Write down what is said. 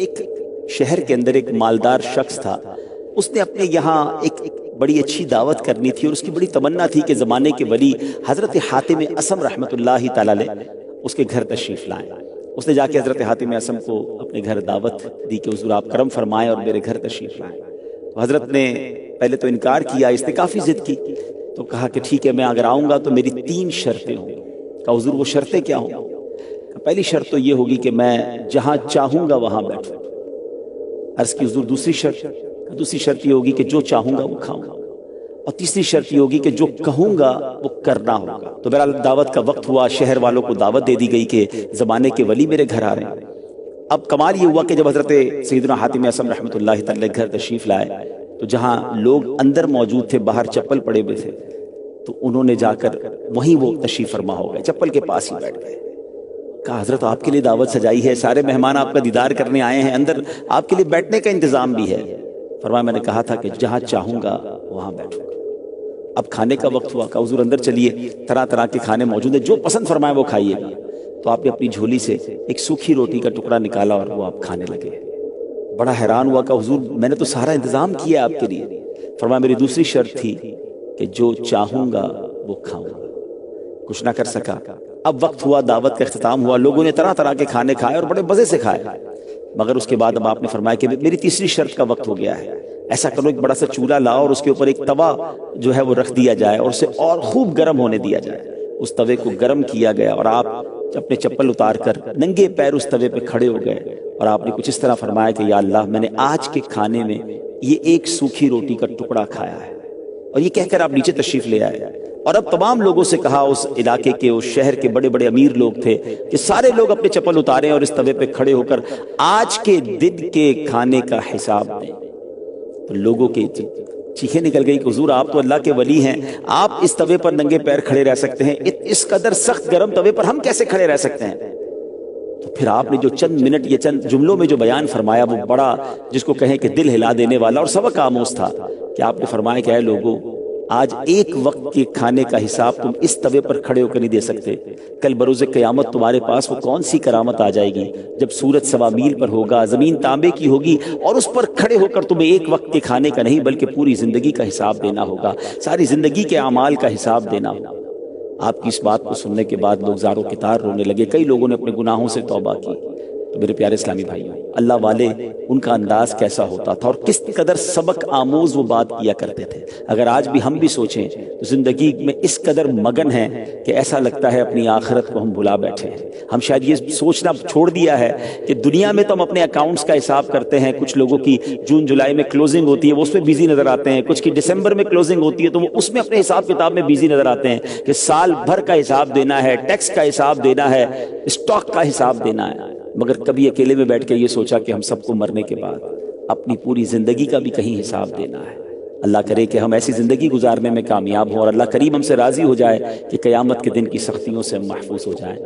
ایک شہر کے اندر ایک مالدار شخص تھا، اس نے اپنے یہاں ایک بڑی اچھی دعوت کرنی تھی، اور اس کی بڑی تمنا تھی کہ زمانے کے ولی حضرت حاتم اصم رحمۃ اللہ تعالی علیہ اس کے گھر تشریف لائیں۔ اس نے جا کے حضرت حاتم اصم کو اپنے گھر دعوت دی کہ حضور آپ کرم فرمائیں اور میرے گھر تشریف لائیں۔ تو حضرت نے پہلے تو انکار کیا، اس نے کافی ضد کی، تو کہا کہ ٹھیک ہے میں اگر آؤں گا تو میری 3 شرطیں ہوں گی۔ کہا حضور وہ شرطیں کیا ہوں؟ پہلی شرط تو یہ ہوگی کہ میں جہاں چاہوں گا وہاں بیٹھوں۔ عرض کی حضور دوسری شرط یہ ہوگی کہ جو چاہوں گا وہ کھاؤں گا، اور تیسری شرط یہ ہوگی کہ جو کہوں گا وہ کرنا ہوگا۔ تو بہرحال دعوت کا وقت ہوا، شہر والوں کو دعوت دے دی گئی کہ زمانے کے ولی میرے گھر آ رہے ہیں۔ اب کمال یہ ہوا کہ جب حضرت سیدنا حاتم اصم رحمۃ اللہ تعالی گھر تشریف لائے تو جہاں لوگ اندر موجود تھے، باہر چپل پڑے ہوئے تھے، تو انہوں نے جا کر وہیں وہ تشریف فرما ہو گئے، چپل کے پاس ہی بیٹھ گئے۔ کہا حضرت آپ کے لیے دعوت سجائی ہے، سارے مہمان آپ کا دیدار کرنے آئے ہیں، اندر آپ کے لیے بیٹھنے کا انتظام بھی ہے۔ فرمایا میں نے کہا تھا کہ جہاں چاہوں گا وہاں بیٹھوں گا۔ اب کھانے کا وقت ہوا، کہا حضور اندر چلیے، طرح طرح کے کھانے موجود ہیں، جو پسند فرمائے وہ کھائیے گا۔ تو آپ نے اپنی جھولی سے ایک سوکھی روٹی کا ٹکڑا نکالا اور وہ آپ کھانے لگے۔ بڑا حیران ہوا کہ حضور میں نے تو سارا انتظام کیا آپ کے لیے۔ فرمایا میری دوسری شرط تھی کہ جو چاہوں گا وہ کھاؤں گا۔ کچھ نہ کر سکا۔ اب وقت ہوا، دعوت کا اختتام ہوا، لوگوں نے طرح طرح کے کھانے کھائے اور بڑے مزے سے کھائے، مگر اس کے بعد اب آپ نے فرمایا کہ میری تیسری شرط کا وقت ہو گیا ہے، ایسا کرو ایک بڑا سا چولہا لاؤ اور اس کے اوپر ایک توا جو ہے وہ رکھ دیا جائے اور اسے اور خوب گرم ہونے دیا جائے۔ اس توے کو گرم کیا گیا اور آپ اپنے چپل اتار کر ننگے پیر اس توے پہ کھڑے ہو گئے، اور آپ نے کچھ اس طرح فرمایا کہ یا اللہ میں نے آج کے کھانے میں یہ ایک سوکھی روٹی کا ٹکڑا کھایا ہے، اور یہ کہہ کر آپ نیچے تشریف لے آئے۔ اور اب تمام لوگوں سے کہا، اس علاقے کے اس شہر کے بڑے بڑے امیر لوگ تھے، کہ سارے لوگ اپنے چپل اتاریں اور اس توے پہ کھڑے ہو کر آج کے دن کے کھانے کا حساب دیں۔ تو لوگوں کی چیخیں نکل گئی کہ حضور آپ تو اللہ کے ولی ہیں، آپ اس توے پر ننگے پیر کھڑے رہ سکتے ہیں، اس قدر سخت گرم توے پر ہم کیسے کھڑے رہ سکتے ہیں؟ تو پھر آپ نے جو چند منٹ یہ چند جملوں میں جو بیان فرمایا وہ بڑا جس کو کہیں کہ دل ہلا دینے والا اور سبق آموز تھا، کہ آپ نے فرمایا کہ اے لوگوں، آج ایک وقت کے کھانے کا حساب تم اس توے پر کھڑے ہو کر نہیں دے سکتے، کل بروز قیامت تمہارے پاس وہ کون سی کرامت آ جائے گی جب سورج 1.25 میل پر ہوگا، زمین تانبے کی ہوگی، اور اس پر کھڑے ہو کر تمہیں ایک وقت کے کھانے کا نہیں بلکہ پوری زندگی کا حساب دینا ہوگا، ساری زندگی کے اعمال کا حساب دینا ہوگا۔ آپ کی اس بات کو سننے کے بعد لوگ زار و قطار رونے لگے، کئی لوگوں نے اپنے گناہوں سے توبہ کی۔ تو میرے پیارے اسلامی بھائیوں، اللہ والے ان کا انداز کیسا ہوتا تھا اور کس قدر سبق آموز وہ بات کیا کرتے تھے۔ اگر آج بھی ہم بھی سوچیں تو زندگی میں اس قدر مگن ہیں کہ ایسا لگتا ہے اپنی آخرت کو ہم بھلا بیٹھے ہیں۔ ہم شاید یہ سوچنا چھوڑ دیا ہے کہ دنیا میں تو ہم اپنے اکاؤنٹس کا حساب کرتے ہیں، کچھ لوگوں کی جون جولائی میں کلوزنگ ہوتی ہے وہ اس میں بیزی نظر آتے ہیں، کچھ کی دسمبر میں کلوزنگ ہوتی ہے تو وہ اس میں اپنے حساب کتاب میں بیزی نظر آتے ہیں کہ سال بھر کا حساب دینا ہے، ٹیکس کا حساب دینا ہے، اسٹاک کا حساب دینا ہے۔ مگر کبھی اکیلے میں بیٹھ کے یہ سوچا کہ ہم سب کو مرنے کے بعد اپنی پوری زندگی کا بھی کہیں حساب دینا ہے۔ اللہ کرے کہ ہم ایسی زندگی گزارنے میں کامیاب ہوں اور اللہ کریم ہم سے راضی ہو جائے کہ قیامت کے دن کی سختیوں سے ہم محفوظ ہو جائیں۔